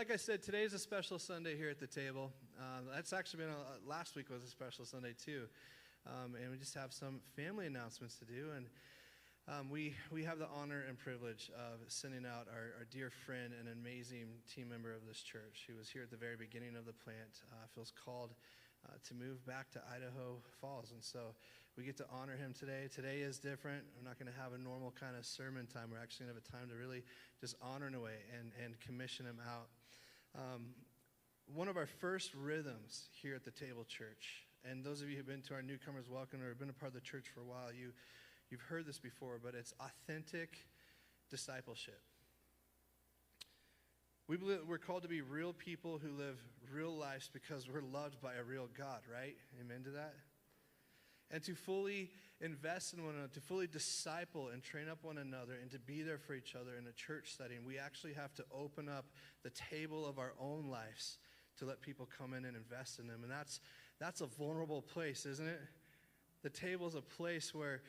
like I said, today's a special Sunday here at the table. That's actually been, last week was a special Sunday too. And we just have some family announcements to do. And we have the honor and privilege of sending out our dear friend and amazing team member of this church who was here at the very beginning of the plant, feels called to move back to Idaho Falls. And so we get to honor him today. Today is different. We're not going to have a normal kind of sermon time. We're actually going to have a time to really just honor Noe and commission him out. One of our first rhythms here at the Table Church, and those of you who've been to our newcomers welcome or have been a part of the church for a while, you've heard this before, but it's authentic discipleship. We believe we're called to be real people who live real lives because we're loved by a real God, right? Amen to that? And to fully invest in one another, to fully disciple and train up one another, and to be there for each other in a church setting, we actually have to open up the table of our own lives to let people come in and invest in them. And that's a vulnerable place, isn't it? The table is a place where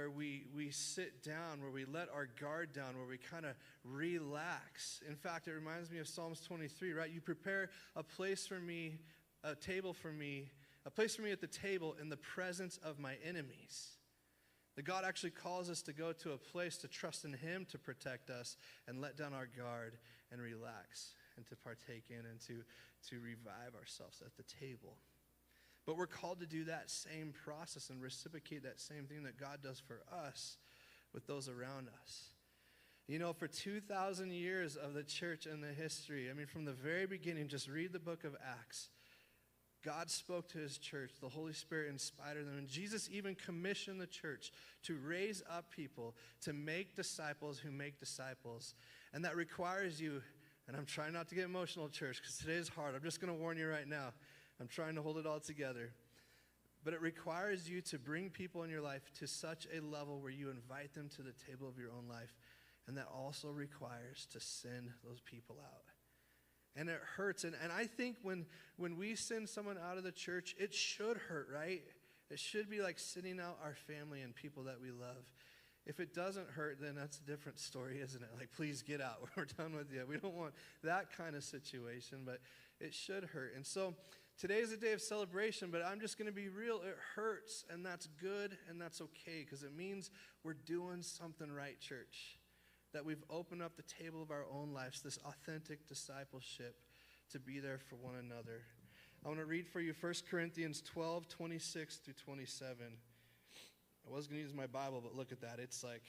we sit down, where we let our guard down, where we kind of relax. In fact, it reminds me of Psalms 23, right? You prepare a place for me, a table for me, a place for me at the table in the presence of my enemies. That God actually calls us to go to a place to trust in Him to protect us and let down our guard and relax and to partake in and to revive ourselves at the table. But we're called to do that same process and reciprocate that same thing that God does for us with those around us. You know, for 2,000 years of the church and the history, I mean, from the very beginning, just read the book of Acts. God spoke to His church. The Holy Spirit inspired them. And Jesus even commissioned the church to raise up people, to make disciples who make disciples. And that requires you, and I'm trying not to get emotional, church, because today is hard. I'm just going to warn you right now. I'm trying to hold it all together. But it requires you to bring people in your life to such a level where you invite them to the table of your own life. And that also requires to send those people out. And it hurts. And I think when we send someone out of the church, it should hurt, right? It should be like sending out our family and people that we love. If it doesn't hurt, then that's a different story, isn't it? Like, please get out. We're done with you. We don't want that kind of situation, but it should hurt. And so today is a day of celebration, but I'm just going to be real. It hurts, and that's good, and that's okay, because it means we're doing something right, church. That we've opened up the table of our own lives, this authentic discipleship to be there for one another. I want to read for you 1 Corinthians 12, 26 through 27. I was going to use my Bible, but look at that. It's like,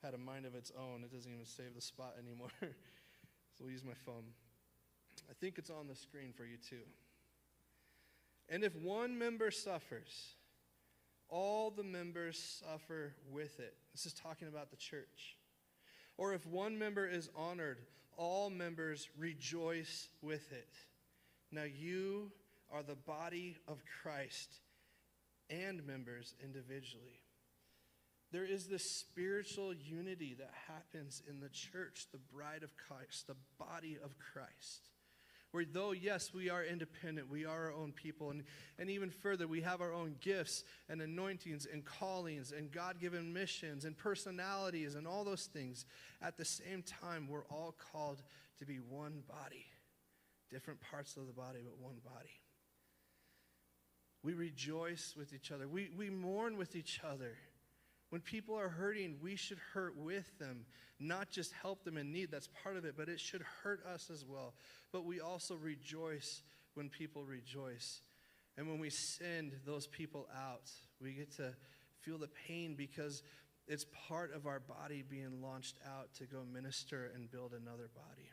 had a mind of its own. It doesn't even save the spot anymore. So we'll use my phone. I think it's on the screen for you too. And if one member suffers, all the members suffer with it. This is talking about the church. Or if one member is honored, all members rejoice with it. Now you are the body of Christ and members individually. There is this spiritual unity that happens in the church, the bride of Christ, the body of Christ. Where though, yes, we are independent, we are our own people, and even further, we have our own gifts and anointings and callings and God-given missions and personalities and all those things. At the same time, we're all called to be one body. Different parts of the body, but one body. We rejoice with each other. We mourn with each other. When people are hurting, we should hurt with them, not just help them in need. That's part of it, but it should hurt us as well. But we also rejoice when people rejoice. And when we send those people out, we get to feel the pain because it's part of our body being launched out to go minister and build another body.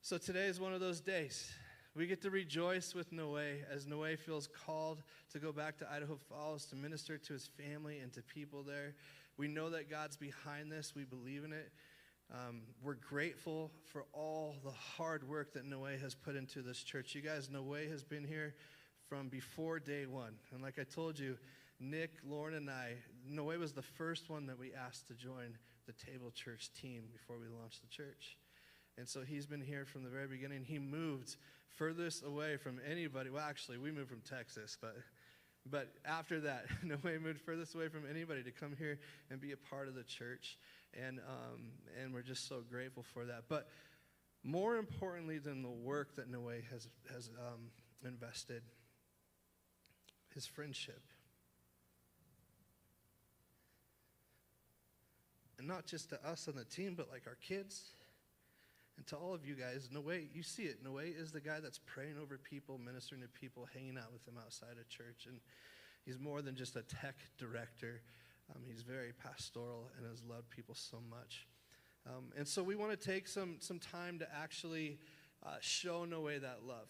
So today is one of those days. We get to rejoice with Noe as Noe feels called to go back to Idaho Falls to minister to his family and to people there. We know that God's behind this. We believe in it. We're grateful for all the hard work that Noe has put into this church. You guys, Noe has been here from before day one. And like I told you, Nick, Lauren, and I, Noe was the first one that we asked to join the Table Church team before we launched the church. And so he's been here from the very beginning. He moved furthest away from anybody. Well, actually, we moved from Texas, but after that, Noe moved furthest away from anybody to come here and be a part of the church. And we're just so grateful for that. But more importantly than the work that Noe has invested, his friendship. And not just to us on the team, but like our kids and to all of you guys. Noe, you see it. Noe is the guy that's praying over people, ministering to people, hanging out with them outside of church. And he's more than just a tech director. He's very pastoral and has loved people so much. And so we want to take some time to actually show Noe that love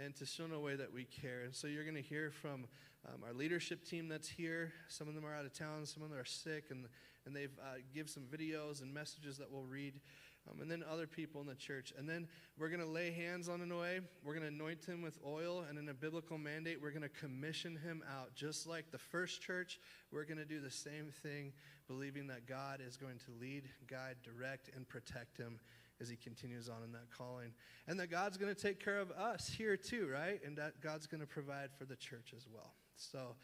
and to show Noe that we care. And so you're going to hear from our leadership team that's here. Some of them are out of town. Some of them are sick. And they've give some videos and messages that we'll read. And then other people in the church. And then we're going to lay hands on Noe. We're going to anoint him with oil. And in a biblical mandate, we're going to commission him out. Just like the first church, we're going to do the same thing, believing that God is going to lead, guide, direct, and protect him as he continues on in that calling. And that God's going to take care of us here too, right? And that God's going to provide for the church as well. So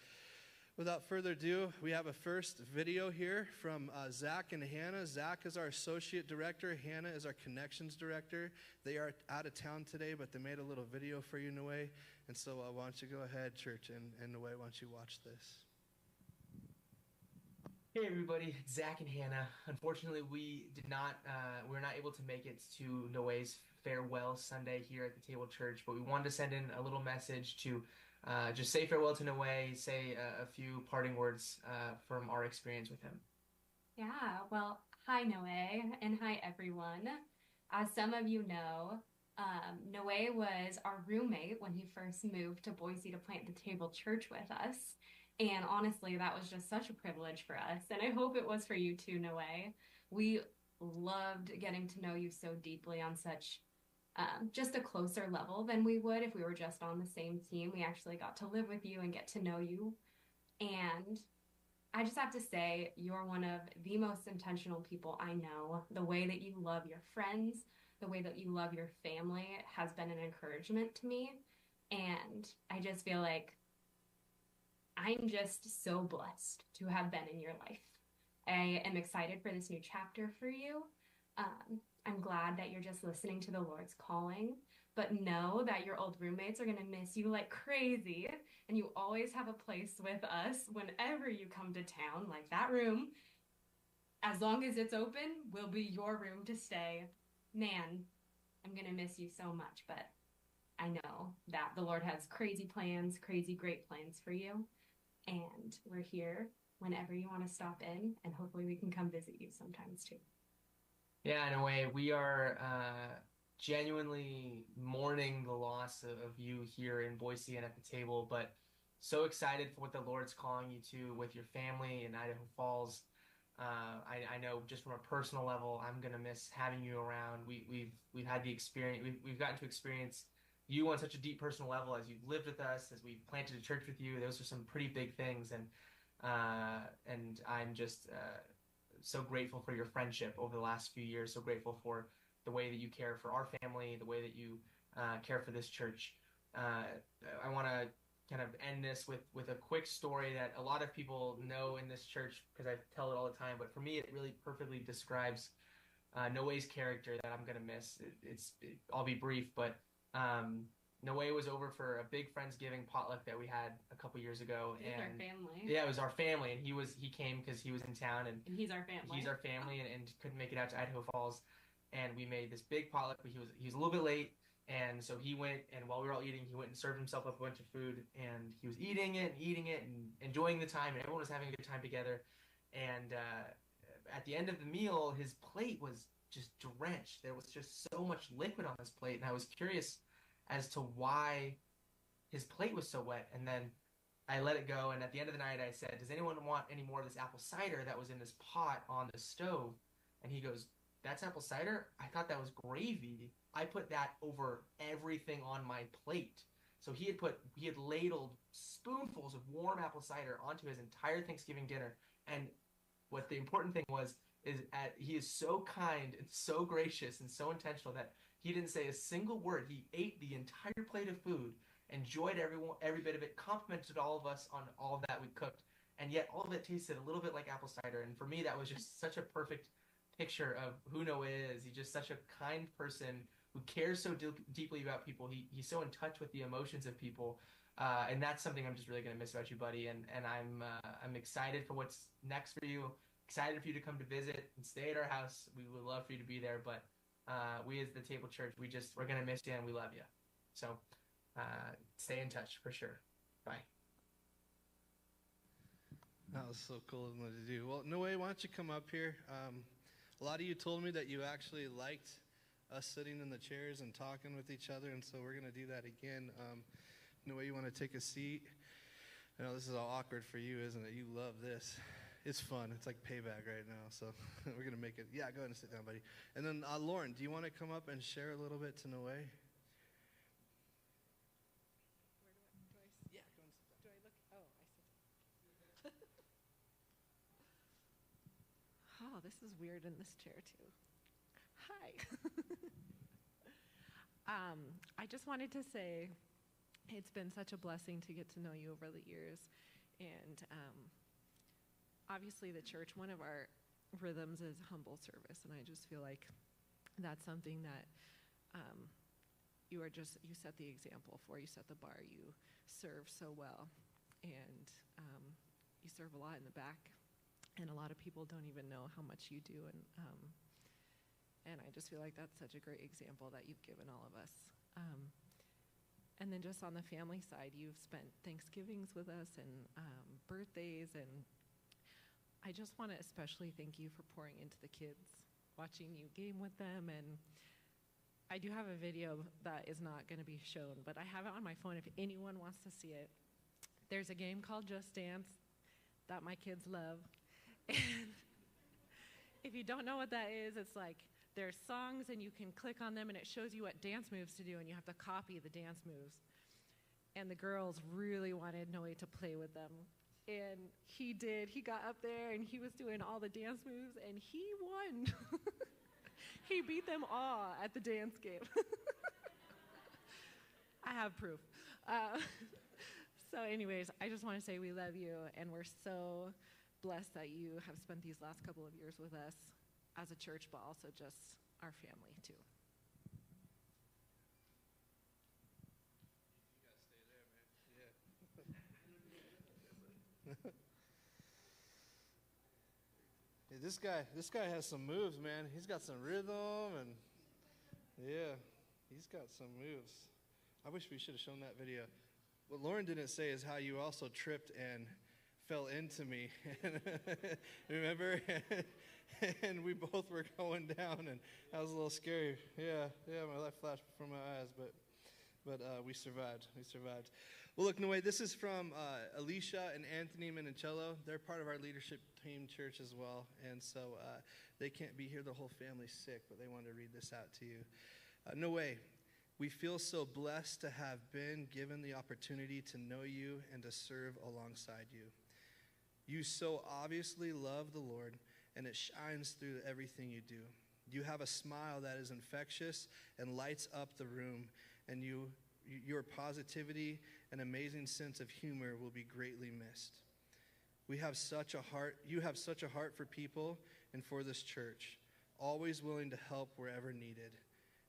without further ado, we have a first video here from Zach and Hannah. Zach is our associate director. Hannah is our connections director. They are out of town today, but they made a little video for you, Noe. And so why don't you go ahead, church, and Noe, why don't you watch this? Hey everybody, it's Zach and Hannah. Unfortunately, we were not able to make it to Noe's farewell Sunday here at the Table Church, but we wanted to send in a little message to just say farewell to Noe, say a few parting words from our experience with him. Yeah, well, hi Noe, and hi everyone. As some of you know, Noe was our roommate when he first moved to Boise to plant the Table Church with us. And honestly, that was just such a privilege for us. And I hope it was for you too, Noe. We loved getting to know you so deeply on such just a closer level than we would if we were just on the same team. We actually got to live with you and get to know you. And I just have to say, you're one of the most intentional people I know. The way that you love your friends, the way that you love your family has been an encouragement to me. And I just feel like I'm just so blessed to have been in your life. I am excited for this new chapter for you. I'm glad that you're just listening to the Lord's calling, but know that your old roommates are going to miss you like crazy, and you always have a place with us whenever you come to town, like that room. As long as it's open, will be your room to stay. Man, I'm going to miss you so much, but I know that the Lord has crazy plans, crazy great plans for you. And we're here whenever you want to stop in, and hopefully we can come visit you sometimes too. Yeah, in a way, we are genuinely mourning the loss of you here in Boise and at the table, but so excited for what the Lord's calling you to with your family in Idaho Falls. I know just from a personal level, I'm gonna miss having you around. We've had the experience. We've gotten to experience you on such a deep personal level as you've lived with us, as we've planted a church with you. Those are some pretty big things, and I'm just so grateful for your friendship over the last few years. So grateful for the way that you care for our family, the way that you care for this church. I want to kind of end this with a quick story that a lot of people know in this church because I tell it all the time. But for me, it really perfectly describes Noe's character that I'm going to miss. I'll be brief, but Noe was over for a big Friendsgiving potluck that we had a couple years ago. It was our family. Yeah, it was our family, and he came because he was in town, and he's our family. He's our family, and couldn't make it out to Idaho Falls, and we made this big potluck. But he was a little bit late, and so he went, and while we were all eating, he went and served himself up a bunch of food, and he was eating it and enjoying the time, and everyone was having a good time together. And at the end of the meal, his plate was just drenched. There was just so much liquid on his plate, and I was curious as to why his plate was so wet. And then I let it go, and at the end of the night I said, does anyone want any more of this apple cider that was in this pot on the stove? And he goes, that's apple cider? I thought that was gravy. I put that over everything on my plate. So he had ladled spoonfuls of warm apple cider onto his entire Thanksgiving dinner. And what the important thing he is so kind and so gracious and so intentional that he didn't say a single word. He ate the entire plate of food, enjoyed every bit of it, complimented all of us on all of that we cooked, and yet all of it tasted a little bit like apple cider. And for me, that was just such a perfect picture of who Noe is. He's just such a kind person cares so deeply about people. He's so in touch with the emotions of people. And that's something I'm just really going to miss about you, buddy. And I'm excited for what's next for you. Excited for you to come to visit and stay at our house. We would love for you to be there. But we as the Table Church, we're going to miss you and we love you. So stay in touch for sure. Bye. That was so cool of them to do. Well, Noe, why don't you come up here? A lot of you told me that you actually liked us sitting in the chairs and talking with each other, and so we're going to do that again. Noe, you want to take a seat? I know this is all awkward for you, isn't it? You love this. It's fun. It's like payback right now, so we're going to make it. Yeah, go ahead and sit down, buddy. And then Lauren, do you want to come up and share a little bit to Noe? Yeah, go and sit down. Do I look? Oh, I see. Oh, this is weird in this chair too. Hi. I just wanted to say it's been such a blessing to get to know you over the years. And obviously the church, one of our rhythms is humble service. And I just feel like that's something that you set the example for. You set the bar. You serve so well. And you serve a lot in the back. And a lot of people don't even know how much you do. And I just feel like that's such a great example that you've given all of us. And then just on the family side, you've spent Thanksgivings with us and birthdays. And I just want to especially thank you for pouring into the kids, watching you game with them. And I do have a video that is not going to be shown, but I have it on my phone if anyone wants to see it. There's a game called Just Dance that my kids love. And if you don't know what that is, it's like there's songs and you can click on them and it shows you what dance moves to do and you have to copy the dance moves. And the girls really wanted Noe to play with them. And he did. He got up there and he was doing all the dance moves and he won. He beat them all at the dance game. I have proof. So anyways, I just want to say we love you and we're so blessed that you have spent these last couple of years with us as a church, but also just our family too. You gotta stay there, man. Yeah. Hey, this guy has some moves, man. He's got some rhythm and yeah, he's got some moves. I wish we should have shown that video. What Lauren didn't say is how you also tripped and fell into me. Remember? And we both were going down, and that was a little scary. Yeah, my life flashed before my eyes, but we survived. Well, look, Noe, this is from Alicia and Anthony Minicello. They're part of our leadership team church as well, and so they can't be here. The whole family's sick, but they wanted to read this out to you. Noe, we feel so blessed to have been given the opportunity to know you and to serve alongside you. You so obviously love the Lord, and it shines through everything you do. You have a smile that is infectious and lights up the room, and your positivity and amazing sense of humor will be greatly missed. You have such a heart for people and for this church, always willing to help wherever needed.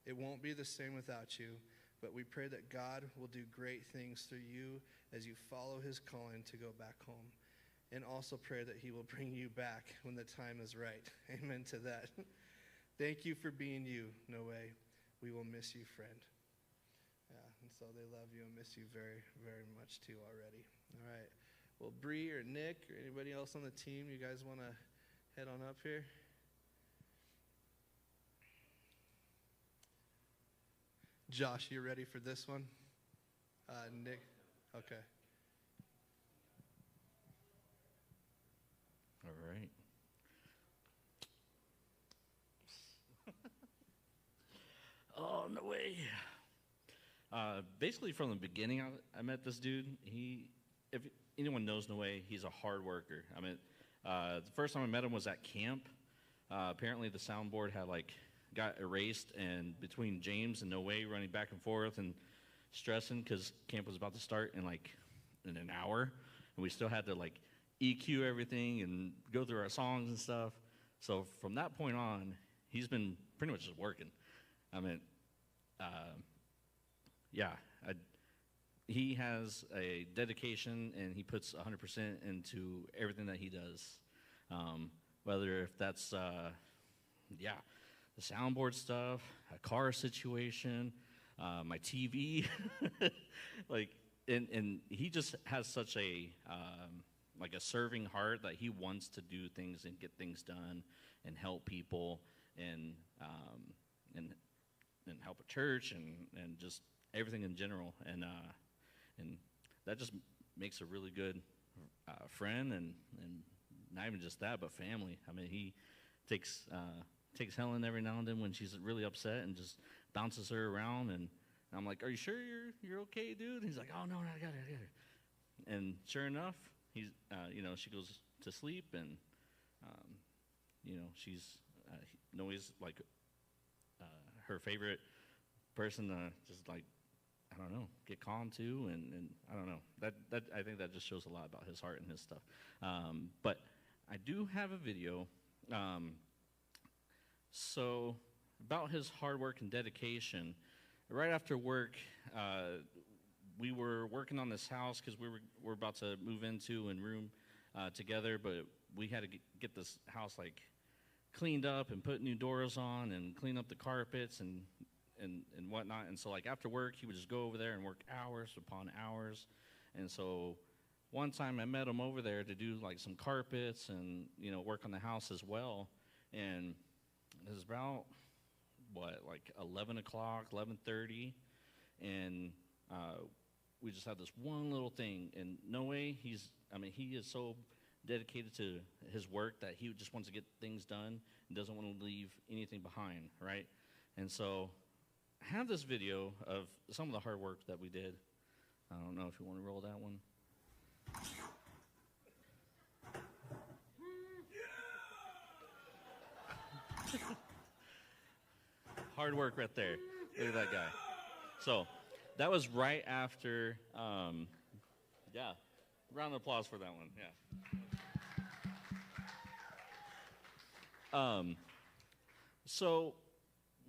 It won't be the same without you, but we pray that God will do great things through you as you follow his calling to go back home. And also pray that he will bring you back when the time is right. Amen to that. Thank you for being you, Noe. We will miss you, friend. Yeah, and so they love you and miss you very, very much too already. All right. Well, Bree or Nick or anybody else on the team, you guys want to head on up here? Josh, you ready for this one? Nick? Okay. All right. Oh, no way. Basically, from the beginning, I met this dude. If anyone knows Noe, he's a hard worker. I mean, the first time I met him was at camp. Apparently, the soundboard had got erased, and between James and Noe running back and forth and stressing because camp was about to start in an hour, and we still had to EQ everything and go through our songs and stuff. So from that point on, he's been pretty much just working. I mean, yeah, I, he has a dedication and he puts 100% into everything that he does. Whether if that's, yeah, the soundboard stuff, a car situation, my TV, like, and he just has such a, like a serving heart that he wants to do things and get things done and help people and, and, and help a church and just everything in general. And that just makes a really good friend and not even just that, but family. I mean, he takes Helen every now and then when she's really upset and just bounces her around. And I'm like, "Are you sure you're okay, dude?" And he's like, "Oh no, I got it." And sure enough, he's she goes to sleep and she's Noe's like her favorite person to just like, I don't know, get calm to, and I don't know. That I think that just shows a lot about his heart and his stuff. But I do have a video. So about his hard work and dedication. Right after work, we were working on this house because we're about to move into and room together, but we had to get this house like cleaned up and put new doors on and clean up the carpets and whatnot. And so like after work, he would just go over there and work hours upon hours. And so one time I met him over there to do like some carpets and work on the house as well. And it was about like 11 o'clock, 11:30, and we just had this one little thing. And Noe, he is so dedicated to his work that he just wants to get things done and doesn't want to leave anything behind, right? And so I have this video of some of the hard work that we did. I don't know if you want to roll that one. Hard work right there. Look at that guy. So that was right after, yeah, round of applause for that one, yeah. So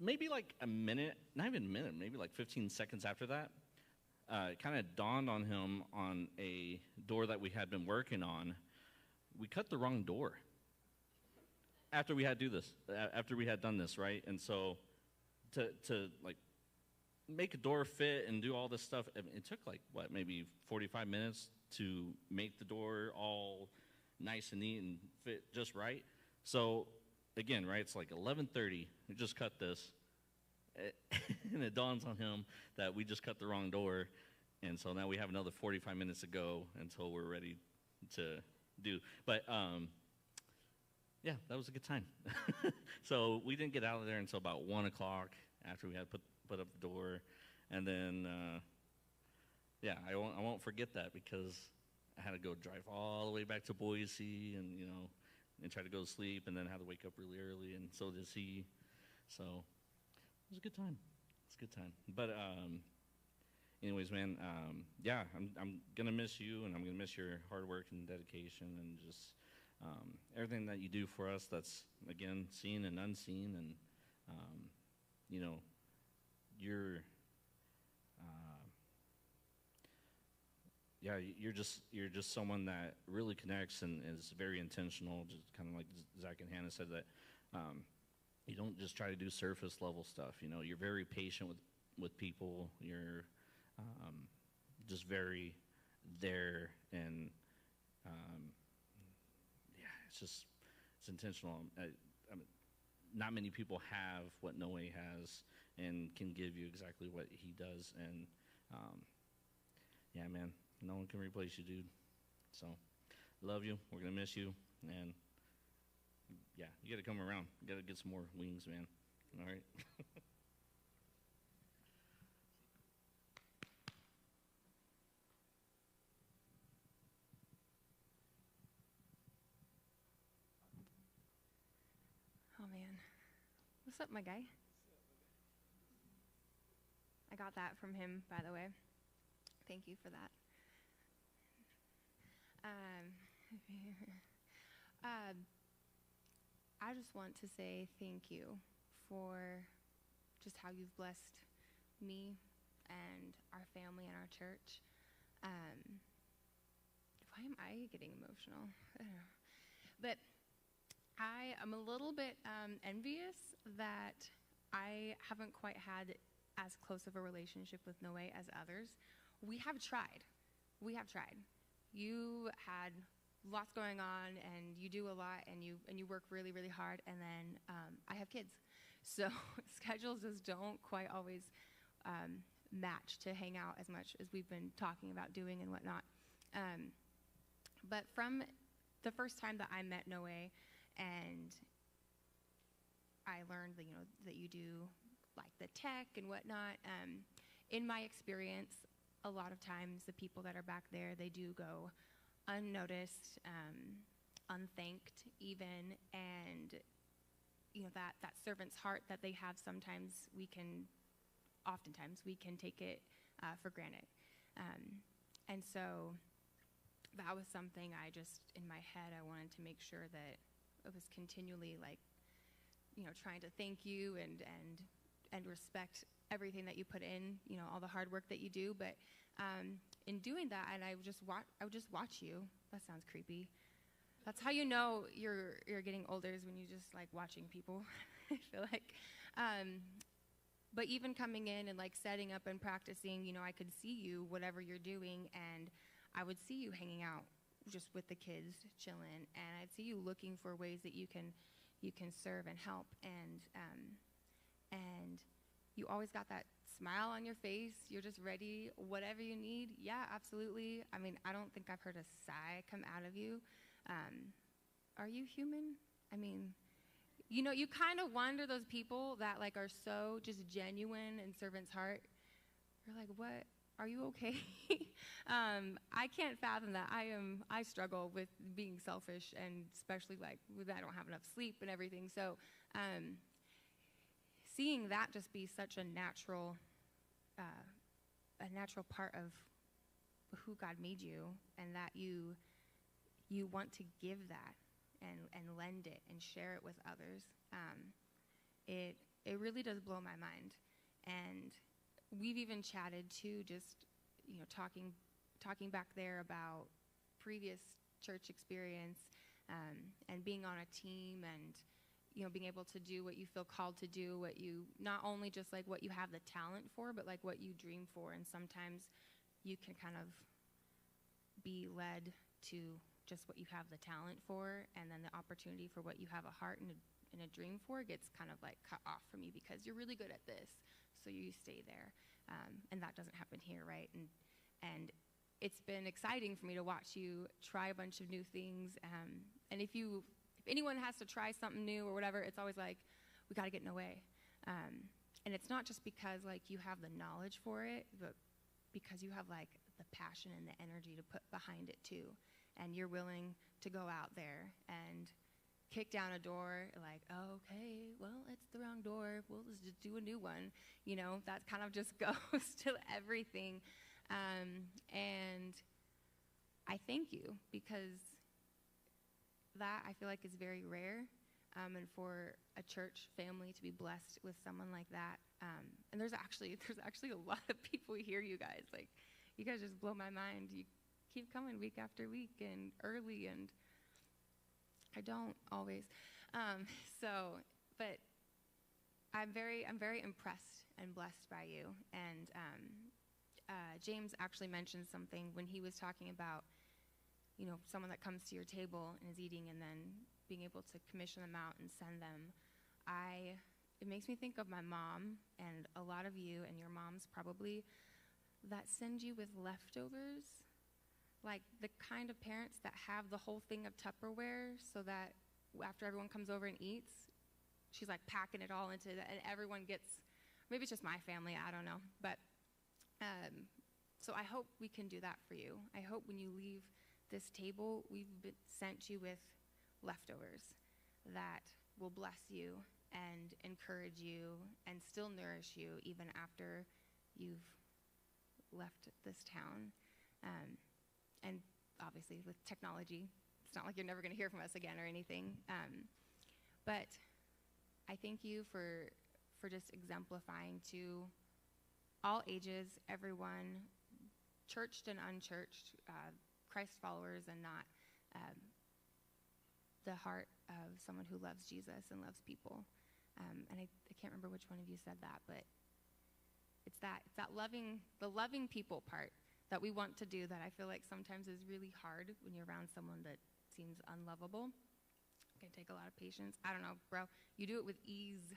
maybe like a minute, not even a minute, maybe like 15 seconds after that, it kind of dawned on him on a door that we had been working on. We cut the wrong door after we had done this, right? And so to like make a door fit and do all this stuff, it took like maybe 45 minutes to make the door all nice and neat and fit just right. So again, right, it's like 11:30, we just cut this, and it dawns on him that we just cut the wrong door, and so now we have another 45 minutes to go until we're ready to do. But yeah, that was a good time. So we didn't get out of there until about 1 o'clock after we had put up the door. And then, yeah, I won't forget that because I had to go drive all the way back to Boise and, and try to go to sleep and then had to wake up really early, and so does he. So it was a good time. It's a good time. But anyways, man, yeah, I'm going to miss you, and I'm going to miss your hard work and dedication and just everything that you do for us that's, again, seen and unseen. And, you're, yeah, you're just someone that really connects and is very intentional, just kind of like Zach and Hannah said, that you don't just try to do surface level stuff. You're very patient with people. You're just very there, and yeah, it's intentional. I mean, not many people have what Noe has and can give you exactly what he does. And yeah, man, no one can replace you, dude. So love you. We're gonna miss you, and yeah, you gotta come around. You gotta get some more wings, man. All right. Oh man. What's up, my guy? I got that from him, by the way. Thank you for that. I just want to say thank you for just how you've blessed me and our family and our church. Why am I getting emotional? I don't know. But I am a little bit envious that I haven't quite had as close of a relationship with Noe as others. We have tried. You had lots going on, and you do a lot, and you work really, really hard, and then I have kids. So schedules just don't quite always match to hang out as much as we've been talking about doing and whatnot. But from the first time that I met Noe, and I learned that, that you do like the tech and whatnot, in my experience, a lot of times the people that are back there, they do go unnoticed, unthanked even, and that servant's heart that they have, oftentimes we can take it for granted. And so that was something in my head, I wanted to make sure that I was continually trying to thank you and respect everything that you put in, all the hard work that you do. But in doing that, and I would just watch you. That sounds creepy. That's how you know you're getting older, is when you just like watching people. I feel like. But even coming in and setting up and practicing, I could see you, whatever you're doing, and I would see you hanging out just with the kids, chilling, and I'd see you looking for ways that you can serve and help, and you always got that smile on your face. You're just ready, whatever you need. Yeah, absolutely. I mean, I don't think I've heard a sigh come out of you. Are you human? I mean, you kind of wonder those people that are so just genuine in servant's heart. You're like, what? Are you okay? I can't fathom that. I struggle with being selfish, and especially with I don't have enough sleep and everything. So seeing that just be such a natural part of who God made you, and that you want to give that and lend it and share it with others, it really does blow my mind. And we've even chatted too, just talking back there about previous church experience, and being on a team, and being able to do what you feel called to do, what you not only just what you have the talent for, but what you dream for. And sometimes you can kind of be led to just what you have the talent for, and then the opportunity for what you have a heart and a dream for gets kind of cut off from you because you're really good at this, so you stay there. And that doesn't happen here, right? And it's been exciting for me to watch you try a bunch of new things. And if anyone has to try something new or whatever, it's always we got to get Noe. And it's not just because you have the knowledge for it, but because you have the passion and the energy to put behind it too. And you're willing to go out there and kick down a door, okay, well, it's the wrong door, we'll just do a new one. That kind of just goes to everything. And I thank you, because that I feel is very rare, and for a church family to be blessed with someone like that. And there's actually a lot of people here, you guys. You guys just blow my mind. You keep coming week after week and early, and I don't always. But I'm very impressed and blessed by you. And James actually mentioned something when he was talking about, someone that comes to your table and is eating, and then being able to commission them out and send them. It makes me think of my mom, and a lot of you and your moms probably, that send you with leftovers. The kind of parents that have the whole thing of Tupperware, so that after everyone comes over and eats, she's packing it all into that, and everyone gets, maybe it's just my family, I don't know. But so I hope we can do that for you. I hope when you leave this table, we've sent you with leftovers that will bless you and encourage you and still nourish you even after you've left this town. And obviously with technology, it's not you're never going to hear from us again or anything. But I thank you for just exemplifying to all ages, everyone, churched and unchurched, Christ followers and not, the heart of someone who loves Jesus and loves people. And I can't remember which one of you said that, but it's that the loving people part that we want to do that I feel like sometimes is really hard when you're around someone that seems unlovable. It can take a lot of patience. I don't know, bro. You do it with ease.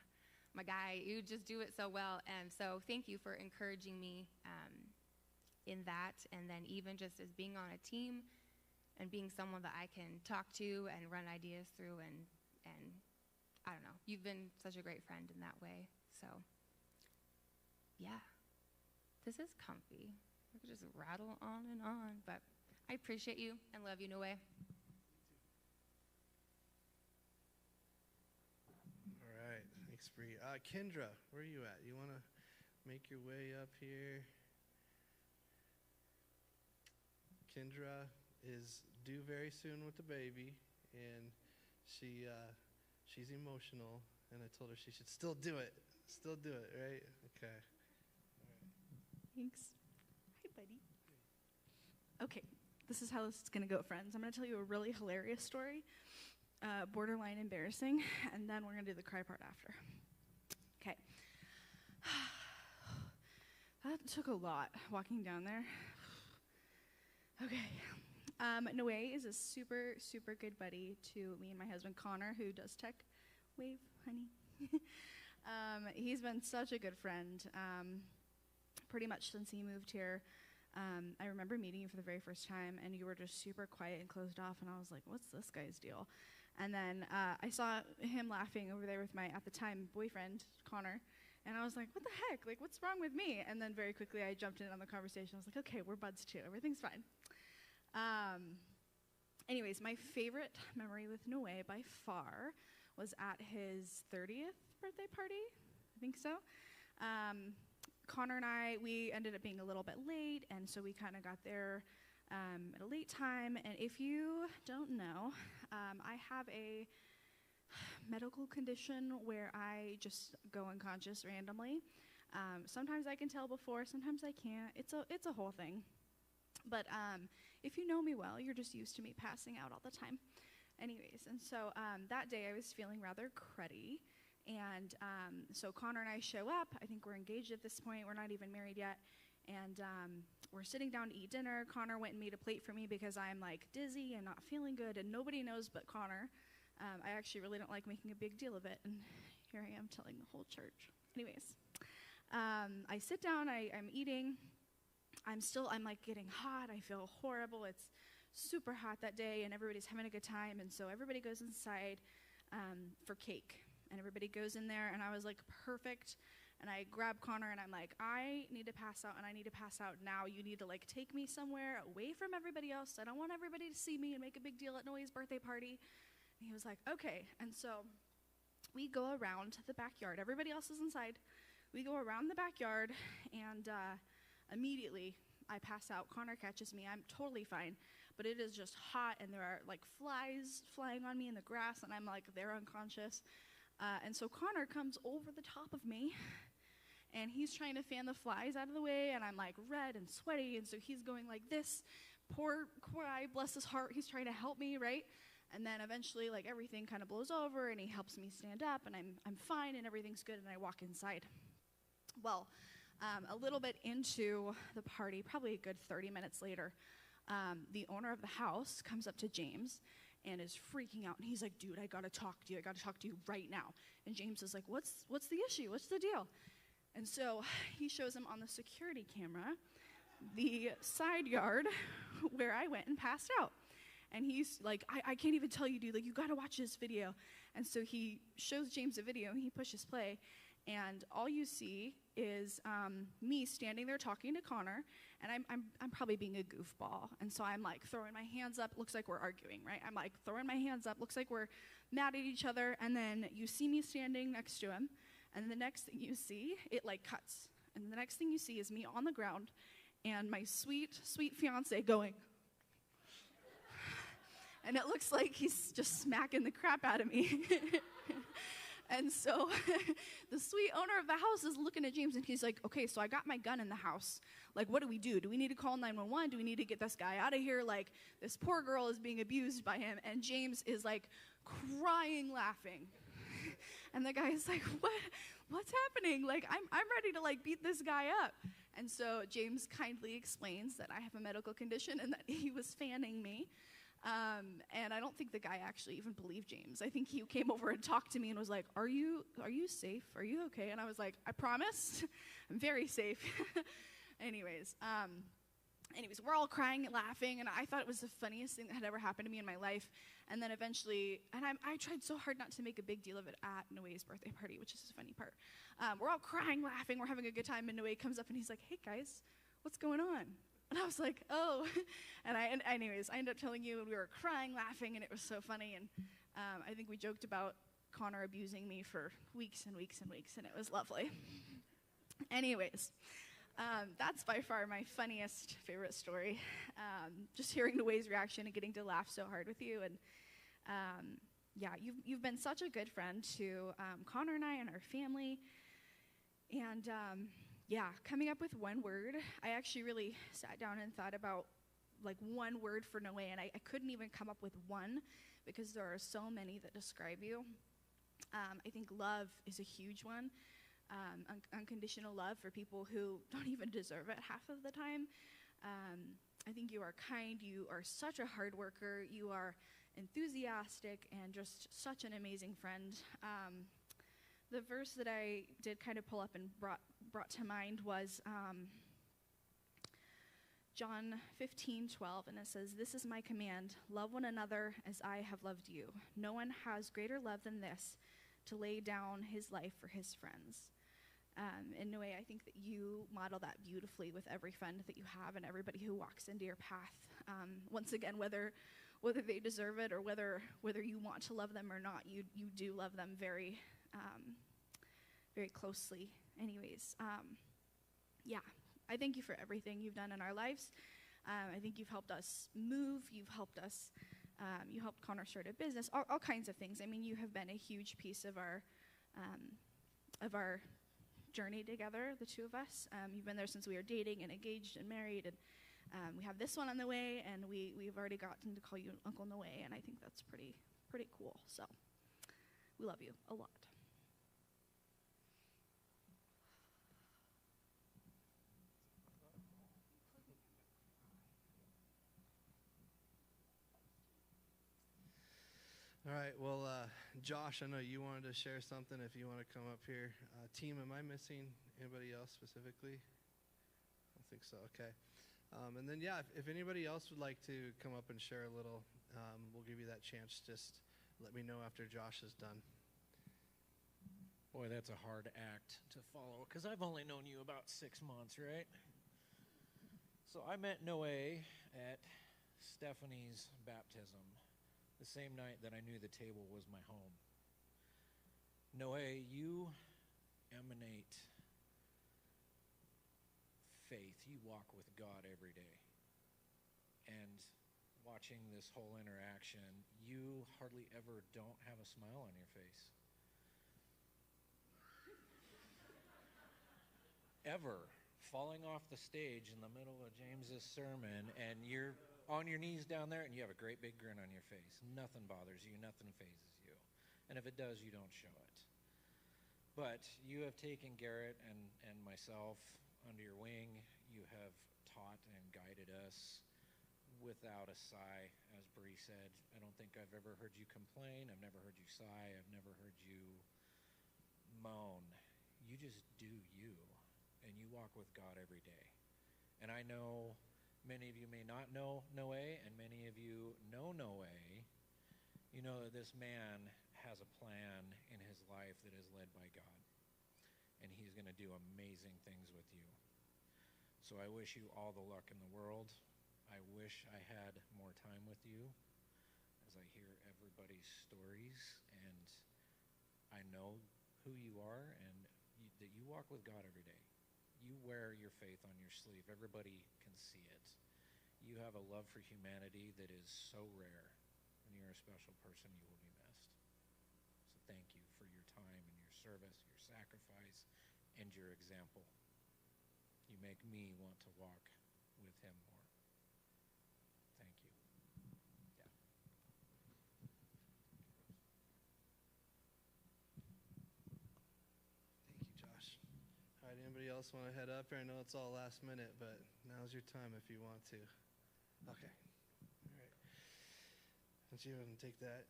My guy, you just do it so well. And so thank you for encouraging me in that. And then even just as being on a team and being someone that I can talk to and run ideas through and I don't know. You've been such a great friend in that way. So, yeah. This is comfy. I could just rattle on and on. But I appreciate you and love you, Noe. All right. Thanks, Bree. Kendra, where are you at? You want to make your way up here? Kendra is due very soon with the baby, and she's emotional, and I told her she should still do it. Still do it, right? Okay. Thanks. Hi, buddy. Okay, this is how this is going to go, friends. I'm going to tell you a really hilarious story, borderline embarrassing, and then we're going to do the cry part after. Okay. That took a lot, walking down there. Okay. Noe is a super, super good buddy to me and my husband, Connor, who does tech. Wave, honey. He's been such a good friend. Pretty much since he moved here. I remember meeting you for the very first time, and you were just super quiet and closed off, and I was like, what's this guy's deal? And then I saw him laughing over there with my, at the time, boyfriend, Connor, and I was like, what the heck? Like, what's wrong with me? And then very quickly I jumped in on the conversation. I was like, okay, we're buds too. Everything's fine. Anyways, my favorite memory with Noe by far was at his 30th birthday party. I think so. Connor and I, we ended up being a little bit late, and so we kind of got there at a late time. And if you don't know, I have a medical condition where I just go unconscious randomly. Sometimes I can tell before, sometimes I can't. It's a whole thing. But if you know me well, you're just used to me passing out all the time. Anyways, and so that day I was feeling rather cruddy. And so Connor and I show up. I think we're engaged at this point. We're not even married yet. And we're sitting down to eat dinner. Connor went and made a plate for me because I'm like dizzy and not feeling good. And nobody knows but Connor. I actually really don't like making a big deal of it. And here I am telling the whole church. Anyways, I sit down. I'm eating. I'm like getting hot. I feel horrible. It's super hot that day. And everybody's having a good time. And so everybody goes inside for cake. And everybody goes in there, and I was like, perfect. And I grab Connor, and I'm like, I need to pass out, and I need to pass out now. You need to, like, take me somewhere away from everybody else. I don't want everybody to see me and make a big deal at Noe's birthday party. And he was like, okay. And so we go around the backyard. Everybody else is inside. We go around the backyard, and immediately I pass out. Connor catches me. I'm totally fine. But it is just hot, and there are, like, flies flying on me in the grass, and I'm, like, there unconscious. And so Connor comes over the top of me, and he's trying to fan the flies out of the way, and I'm like red and sweaty, and so he's going like this. Poor guy, bless his heart, he's trying to help me, right? And then eventually, like, everything kind of blows over, and he helps me stand up, and I'm fine, and everything's good, and I walk inside. Well, a little bit into the party, probably a good 30 minutes later, the owner of the house comes up to James and is freaking out. And he's like, dude, I gotta talk to you. I gotta talk to you right now. And James is like, what's the issue? What's the deal? And so he shows him on the security camera the side yard where I went and passed out. And he's like, I can't even tell you, dude. Like, you gotta watch this video. And so he shows James a video, and he pushes play. And all you see is me standing there talking to Connor, and I'm probably being a goofball. And so I'm like throwing my hands up, looks like we're arguing, right? I'm like throwing my hands up, looks like we're mad at each other, and then you see me standing next to him, and the next thing you see, it like cuts. And the next thing you see is me on the ground, and my sweet, sweet fiance going. And it looks like he's just smacking the crap out of me. And so the sweet owner of the house is looking at James, and he's like, okay, so I got my gun in the house. Like, what do we do? Do we need to call 911? Do we need to get this guy out of here? Like, this poor girl is being abused by him. And James is like crying, laughing. And the guy is like, what's happening? Like, I'm ready to like beat this guy up. And so James kindly explains that I have a medical condition and that he was fanning me. And I don't think the guy actually even believed James. I think he came over and talked to me and was like, are you safe? Are you okay? And I was like, I promise, I'm very safe. Anyways, we're all crying and laughing, and I thought it was the funniest thing that had ever happened to me in my life. And then eventually, I tried so hard not to make a big deal of it at Noe's birthday party, which is the funny part. We're all crying, laughing, we're having a good time, and Noe comes up and he's like, hey guys, what's going on? And I was like, oh. And anyways, I ended up telling you, and we were crying, laughing, and it was so funny. And I think we joked about Connor abusing me for weeks and weeks and weeks, and it was lovely. Anyways, that's by far my funniest, favorite story. Just hearing Noe's reaction and getting to laugh so hard with you. And yeah, you've been such a good friend to Connor and I and our family. And yeah, coming up with one word, I actually really sat down and thought about like one word for Noe, and I couldn't even come up with one because there are so many that describe you. I think love is a huge one. Unconditional love for people who don't even deserve it half of the time. I think you are kind, you are such a hard worker, you are enthusiastic, and just such an amazing friend. The verse that I did kind of pull up and brought to mind was John 15:12, and it says, "This is my command, love one another as I have loved you. No one has greater love than this, to lay down his life for his friends." And Noe, I think that you model that beautifully with every friend that you have and everybody who walks into your path. Once again, whether they deserve it or whether you want to love them or not, you do love them very, very closely. Anyways, yeah, I thank you for everything you've done in our lives. I think you've helped us move. You've helped us. You helped Connor start a business. All kinds of things. I mean, you have been a huge piece of our journey together, the two of us. You've been there since we were dating and engaged and married, and we have this one on the way, and we've already gotten to call you Uncle Noe, and I think that's pretty cool. So we love you a lot. All right, well, Josh, I know you wanted to share something if you want to come up here. Team, am I missing anybody else specifically? I don't think so, okay. And then, yeah, if anybody else would like to come up and share a little, we'll give you that chance. Just let me know after Josh is done. Boy, that's a hard act to follow, because I've only known you about 6 months, right? So I met Noe at Stephanie's baptism, the same night that I knew the table was my home. Noe, you emanate faith. You walk with God every day. And watching this whole interaction, you hardly ever don't have a smile on your face. Ever. Falling off the stage in the middle of James's sermon, and you're on your knees down there, and you have a great big grin on your face. Nothing bothers you. Nothing phases you. And if it does, you don't show it. But you have taken Garrett and myself under your wing. You have taught and guided us without a sigh, as Bree said. I don't think I've ever heard you complain. I've never heard you sigh. I've never heard you moan. You just do you, and you walk with God every day. And I know many of you may not know Noe, and many of you know Noe. You know that this man has a plan in his life that is led by God, and he's going to do amazing things with you. So I wish you all the luck in the world. I wish I had more time with you as I hear everybody's stories, and I know who you are and that you walk with God every day. You wear your faith on your sleeve. Everybody can see it. You have a love for humanity that is so rare, and you're a special person. You will be missed. So thank you for your time service, your sacrifice, and your example. You make me want to walk with him more. Thank you. Yeah. Thank you, Josh. All right, anybody else want to head up here? I know it's all last minute, but now's your time if you want to. Okay. All right. Let's you go ahead and take that.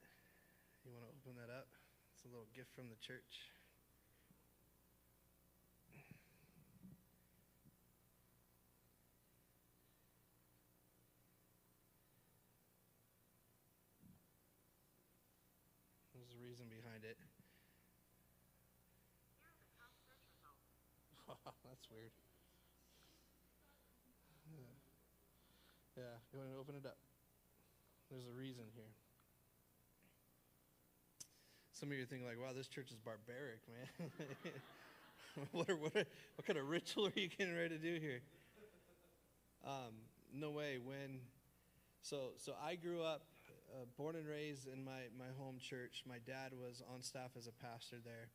You want to open that up? It's a little gift from the church. There's a reason behind it. That's weird. Yeah, go ahead and open it up. There's a reason here. Some of you are thinking like, wow, this church is barbaric, man. What kind of ritual are you getting ready to do here? No way. So I grew up, born and raised in my home church. My dad was on staff as a pastor there.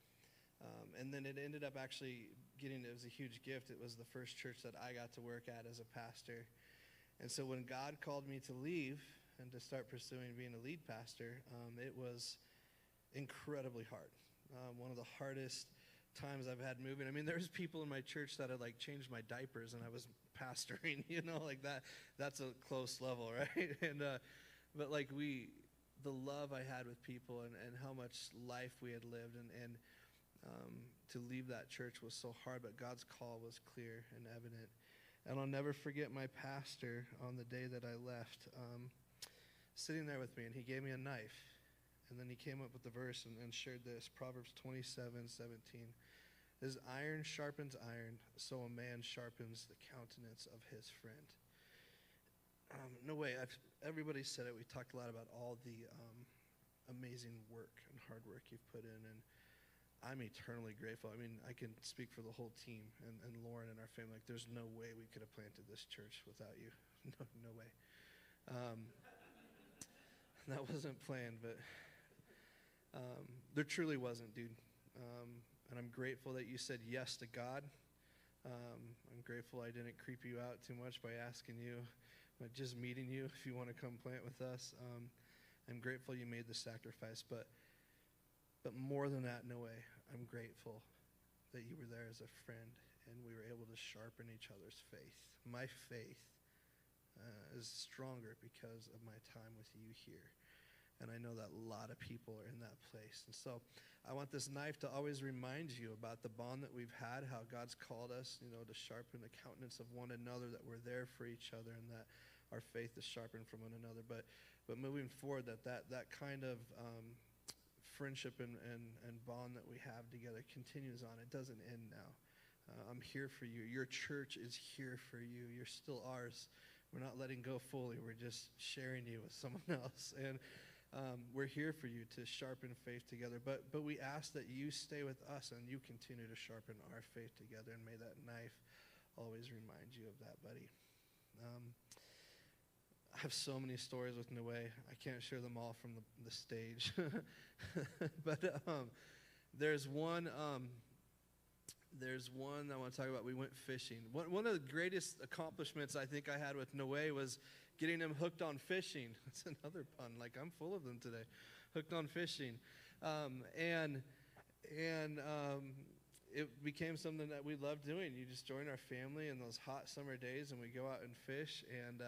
And then it ended up actually it was a huge gift. It was the first church that I got to work at as a pastor. And so when God called me to leave and to start pursuing being a lead pastor, it was incredibly hard. One of the hardest times I've had moving. I mean, there's people in my church that had like changed my diapers and I was pastoring, like that. That's a close level, right? And but like the love I had with people and how much life we had lived and to leave that church was so hard, but God's call was clear and evident. And I'll never forget my pastor on the day that I left, sitting there with me, and he gave me a knife. And then he came up with the verse and shared this, Proverbs 27:17. As iron sharpens iron, so a man sharpens the countenance of his friend. No way. Everybody said it. We talked a lot about all the amazing work and hard work you've put in, and I'm eternally grateful. I mean, I can speak for the whole team and Lauren and our family. Like, there's no way we could have planted this church without you. No way. That wasn't planned, but there truly wasn't, dude. And I'm grateful that you said yes to God. I'm grateful I didn't creep you out too much by asking you, but just meeting you if you want to come plant with us. I'm grateful you made the sacrifice, but more than that, no way. I'm grateful that you were there as a friend and we were able to sharpen each other's faith. My faith is stronger because of my time with you here. And I know that a lot of people are in that place. And so I want this knife to always remind you about the bond that we've had, how God's called us, to sharpen the countenance of one another, that we're there for each other, and that our faith is sharpened from one another. But moving forward, that kind of friendship and bond that we have together continues on. It doesn't end now. I'm here for you. Your church is here for you. You're still ours. We're not letting go fully. We're just sharing you with someone else. And we're here for you to sharpen faith together. But we ask that you stay with us and you continue to sharpen our faith together. And may that knife always remind you of that, buddy. I have so many stories with Noe. I can't share them all from the stage. But there's one I want to talk about. We went fishing. One of the greatest accomplishments I think I had with Noe was getting him hooked on fishing. That's another pun. Like, I'm full of them today. Hooked on fishing. And it became something that we loved doing. You just join our family in those hot summer days and we go out and fish. And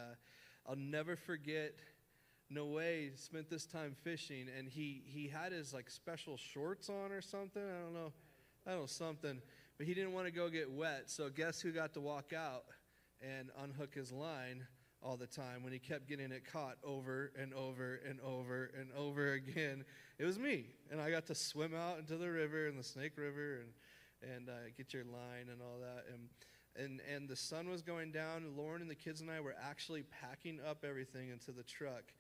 I'll never forget, Noe spent this time fishing, and he had his like special shorts on or something. I don't know something, but he didn't want to go get wet. So guess who got to walk out and unhook his line all the time when he kept getting it caught over and over and over and over again? It was me, and I got to swim out into the river, in the Snake River, and get your line and all that. And the sun was going down. Lauren and the kids and I were actually packing up everything into the truck.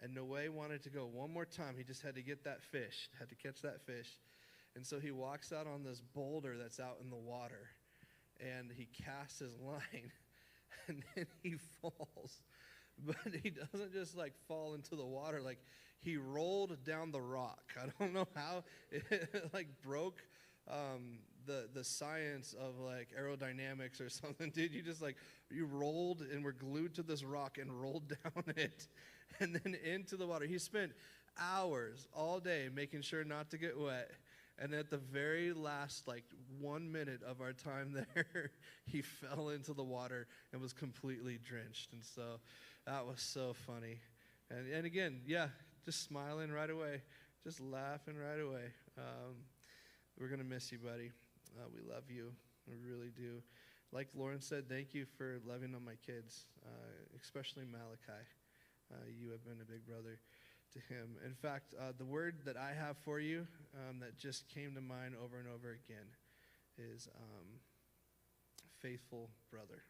And Noe wanted to go one more time. He just had to get that fish, had to catch that fish. And so he walks out on this boulder that's out in the water. And he casts his line. And then he falls. But he doesn't just like fall into the water. Like, he rolled down the rock. I don't know how. It like broke the science of like aerodynamics or something, dude. You just like, you rolled and were glued to this rock and rolled down it and then into the water. He spent hours all day making sure not to get wet. And at the very last, like 1 minute of our time there, he fell into the water and was completely drenched. And so that was so funny. And again, yeah, just smiling right away, just laughing right away. We're going to miss you, buddy. We love you. We really do. Like Lauren said, thank you for loving on my kids, especially Malachi. You have been a big brother to him. In fact, the word that I have for you that just came to mind over and over again is faithful brother,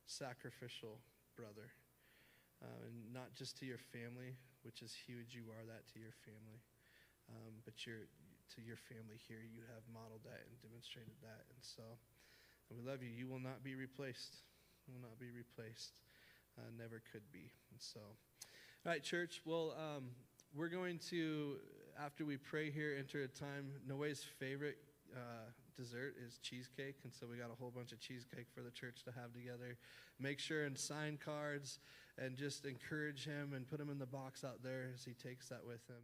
sacrificial brother. And not just to your family, which is huge, you are that to your family, but to your family here, you have modeled that and demonstrated that. And so we love you. You will not be replaced. You will not be replaced. Never could be. And so, all right, church, well, we're going to, after we pray here, enter a time. Noe's favorite dessert is cheesecake, and so we got a whole bunch of cheesecake for the church to have together. Make sure and sign cards and just encourage him and put him in the box out there as he takes that with him.